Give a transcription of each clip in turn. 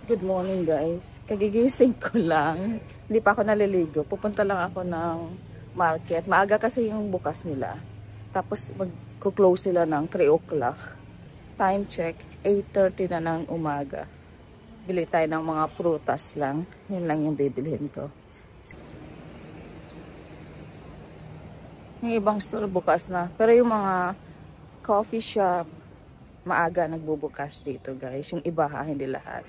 Good morning guys. Kagigising ko lang. Hindi pa ako naliligo. Pupunta lang ako ng market. Maaga kasi yung bukas nila. Tapos mag-close sila ng 3 o'clock. Time check, 8:30 na ng umaga. Bili tayo ng mga prutas lang. Yun lang yung bibilhin ko. Yung ibang store bukas na. Pero yung mga coffee shop, maaga nagbubukas dito guys. Yung iba ha, hindi lahat.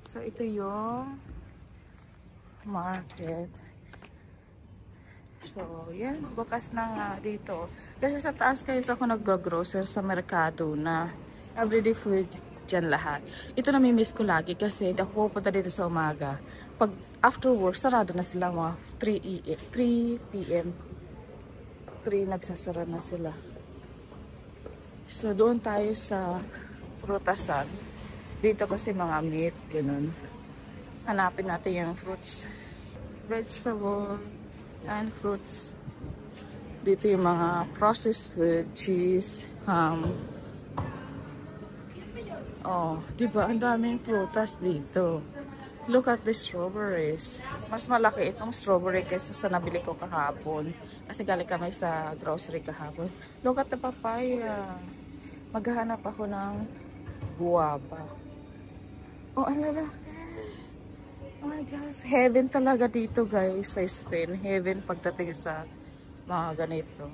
So, ito yung market. So, yan. Bukas na nga dito. Kasi sa taas kayo ako nag-grocer sa merkado na everyday food dyan lahat. Ito nami-miss ko lagi kasi ako pupunta dito sa umaga. Pag after work, sarado na sila mga 3 p.m. 3 nagsasara na sila. So, doon tayo sa prutasan. Dito kasi mga meat, ganun. Hanapin natin yung fruits. Vegetable and fruits. Dito yung mga processed food, cheese, ham. Oh, diba? Ang daming prutas dito. Look at the strawberries. Mas malaki itong strawberry kaysa sa nabili ko kahapon. Kasi galing kami sa grocery kahapon. Look at the papaya. Maghahanap ako ng guava. Oh, ang lalaki. Oh my gosh. Heaven talaga dito guys sa Spain. Heaven pagdating sa mga ganito.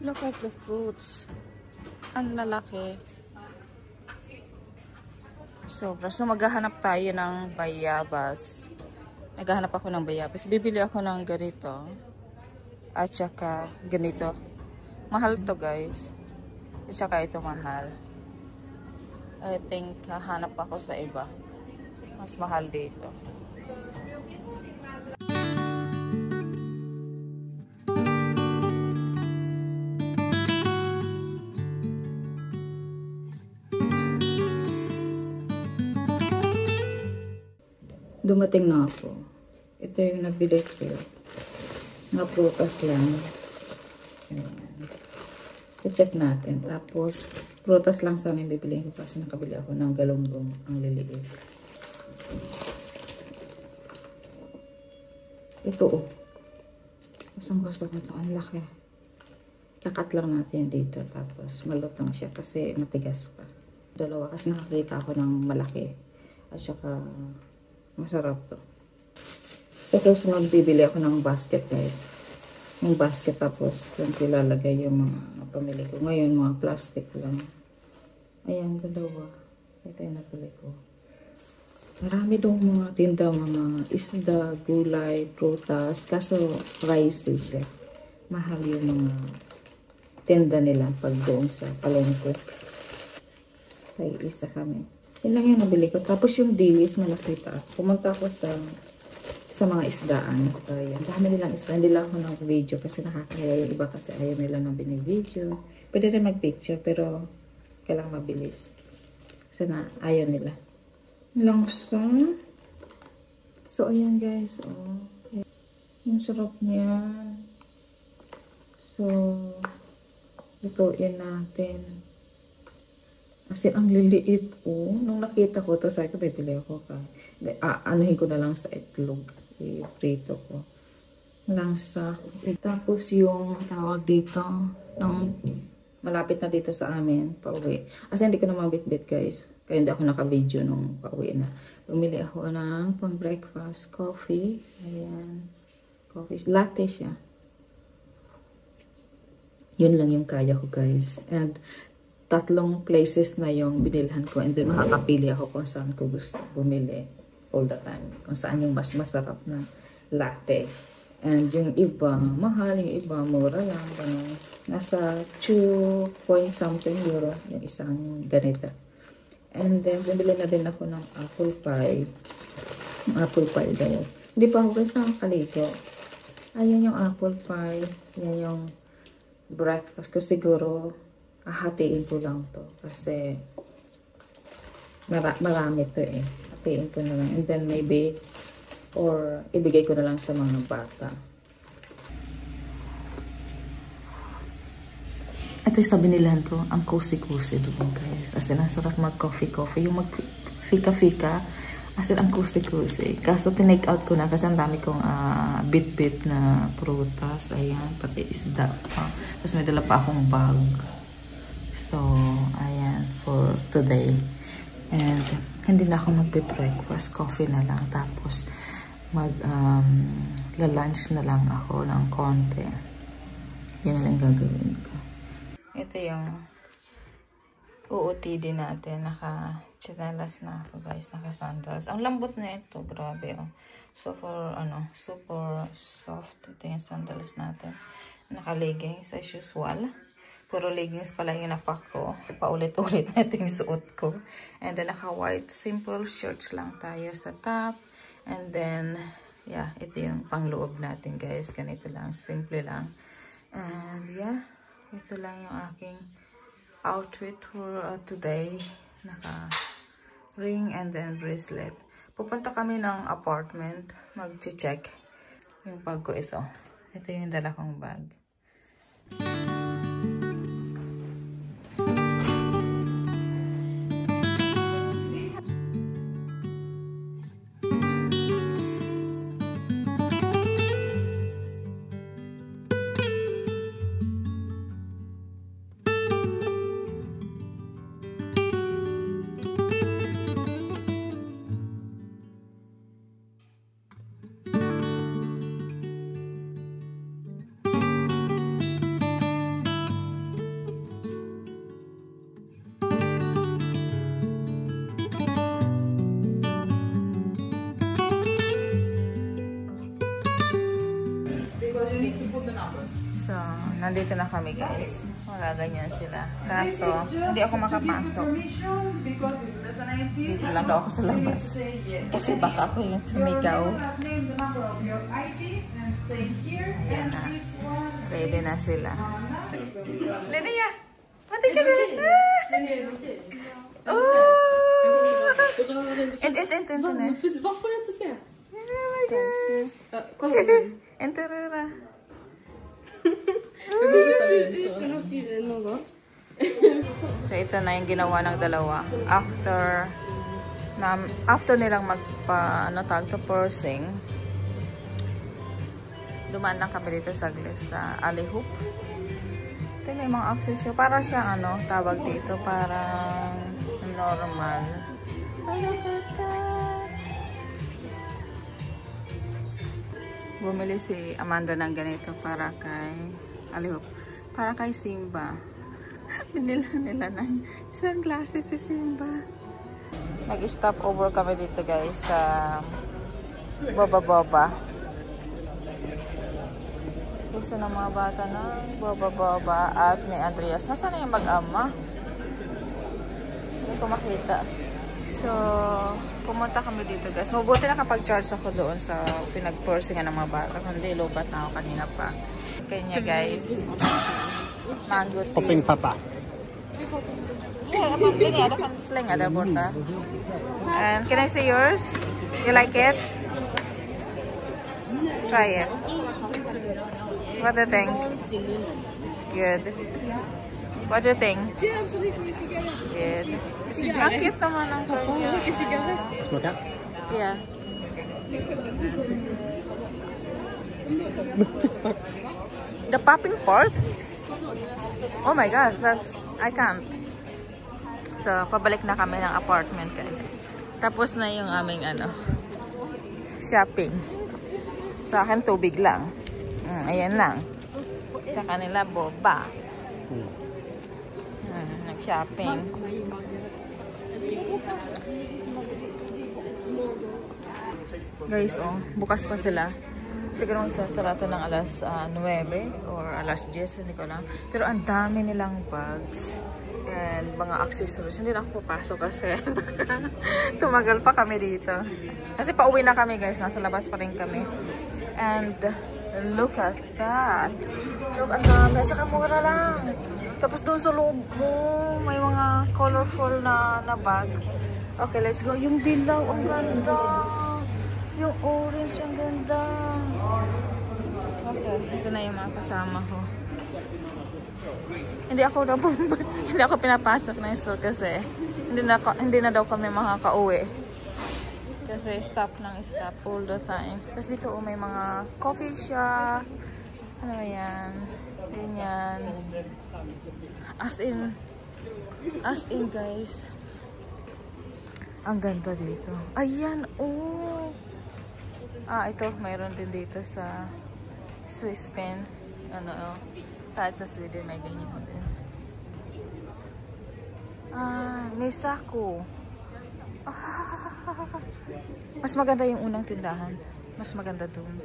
Look at the fruits. Ang lalaki. Sobra. So maghahanap tayo ng bayabas. Naghahanap ako ng bayabas. Bibili ako ng ganito. At saka ganito. Mahal to guys. At saka ito mahal. I think hahanap ako sa iba. Mas mahal dito. Dumating na ako. Ito yung nabili ko. Mga prutas lang. Ayan. I-check natin. Tapos, prutas lang sana yung bibiliin ko kasi nakabili ako ng galunggong. Ang liliit. Ito oh. Masang gusto ko ito. Ang laki. Kakat lang natin dito. Tapos, malutong siya kasi matigas pa. Dalawa kasi nakakita ako ng malaki. At saka, masarap to. Ito sunod bibili ako ng basket guys. Yung basket tapos yung ilalagay yung mga pamili ko. Ngayon mga plastic lang. Ayan, dalawa. Ito yung napili ko. Marami daw mga tinda, mga isda, gulay, prutas. Kaso pricey siya. Mahal yung mga tinda nila pag doon sa palengke. Kaya isa kami. Yun lang yung nabili ko. Tapos yung dilis na nakita. Pumunta ako sa mga isdaan. Ayan. Dami nilang isda. Hindi lang ako nag-video kasi nakakaya yung iba kasi ayaw nila nang binibideo. Pwede rin mag-picture pero kailangan mabilis. Kasi na ayaw nila. Langsa. So, ayan guys. Oh. Yung sarap niya. So, lutuin natin. Kasi ang liliit oh. Nung nakita ko to, sabi ko, bibili ako ka. Anuhin ko na lang sa itlog. I-prito ko. Langsa. Tapos yung tawag dito, nung malapit na dito sa amin, pauwi. Kasi hindi ko na mabitbit guys. Kaya hindi ako naka-video nung pauwi na. Bumili ako ng pang-breakfast coffee. Ayan. Coffee. Latte siya. Yun lang yung kaya ko guys. And 3 places na yung binilhan ko. And then makakapili ako kung saan ko gusto bumili all the time. Kung saan yung mas masarap na latte. And yung iba, mahal. Yung iba, mura lang. Ganun. Nasa 2 point something euro yung isang ganito. And then, bumili na din ako ng apple pie. Apple pie guys. Hindi pa ako guys nakakaligo. Ayan yung apple pie. Yan yung breakfast ko. Siguro, hatiin ko lang to. Kasi, marami to eh. Hatiin ko na lang. And then, maybe, or ibigay ko na lang sa mga bata. Ito yung sabi nila ko, ang cozy-cozy doon guys. As in, ang sarap mag-coffee-coffee. Yung mag-fika-fika. As in, ang cozy-cozy. Kaso, tinake out ko na kasi ang dami kong bit-bit na prutas. Ayan, pati isda pa. Tapos may dala pa akong bag. So, ayan, for today. And, hindi na ako magbe-breakfast. Coffee na lang. Tapos, lunch na lang ako ng konti. Yan na lang gagawin ko. Ito yung OOTD natin. Naka-chinelas na ako guys. Naka-sandals. Ang lambot na ito. Grabe oh. Super soft. Ito yung sandals natin. Naka-leggings as usual. Puro leggings pala yung napak ko. Paulit-ulit na ito yung suot ko. And then naka-white simple shirts lang tayo sa top. And then, yeah, ito yung pangloob natin guys. Ganito lang. Simple lang. And yeah, ito lang yung aking outfit for today. Naka-ring and then bracelet. Pupunta kami ng apartment. Mag-check yung bag ko ito. Ito yung dala kong bag. So, nandito na kami guys. Wala ganyan sila. Kaso, hindi ako makapasok. Dito lang daw ako sa labas. Kasi baka ako yung sumigaw. Ayan na. Ready na sila. Linnea! Pati ka na! Varför inte se? Enterera. So ito na yung ginawa ng dalawa after nilang pursing. Dumaan lang kami dito saglit sa Alihoop. Ito may mga accessory para siyang tawag dito parang normal. Bumili si Amanda ng ganito para kay Alihoop. Para kay Simba. Binila nila ng sunglasses si Simba. Nag-stop over kami dito guys sa Boba Boba. Gusto ng mga bata ng Boba Boba at ni Andreas. Nasaan na yung mag-ama? Hindi ko makita. So, pumunta kami dito guys. Mabuti nakapag-charge ako doon sa pinag-pursingan ng mga bata. Kundi lobat na ako kanina pa. Kanya guys. Mango tea. Topping papa. Yeah, ada kan sling ada borta. And can I see yours? You like it? Try it. What do you think? Good. What do you think? Good. Ang cute naman ang kanya. Smaka? Yeah. The popping part? Oh my gosh, I can't. So, pabalik na kami ng apartment guys. Tapos na yung aming shopping. Sa akin tubig lang. Ayan lang. Sa kanila boba. Nag-shopping. Guys, bukas pa sila. Siguro isasarado ng alas 9 or alas 10, hindi ko alam. Pero ang dami nilang bags and mga accessories. Hindi na ako papasok kasi baka tumagal pa kami dito. Kasi pauwi na kami guys. Nasa labas pa rin kami. And look at that. Look, ang dami. At saka mura lang. Tapos doon sa loob mo, may mga colorful na bag. Okay, let's go. Yung dilaw, ang ganda. Yung orange, ang ganda. Okay, ito na yung mga kasama ko. Hindi ako pinapasok ng store kasi hindi na daw kami makaka-uwi. Kasi stop all the time. Tapos dito may mga coffee shop. Ano ba yan? Ganyan. As in guys. Ang ganda dito. Ayan, oh. Ito, mayroon din dito sa Swiss pen. Kahit sa Sweden may ganyan din. May sako. Mas maganda yung unang tindahan. Mas maganda doon.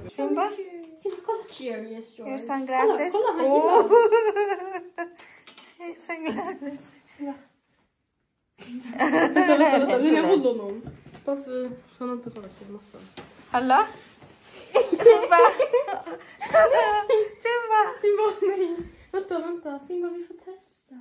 Simba? Cheers, George. Your sunglasses? Kolla, Oh! Your sunglasses. Vänta, jag håller honom. Varför ska han inte röra sig en massa? Hallå? Simba! Simba! Simba, nej. Vänta. Simba, vi får testa.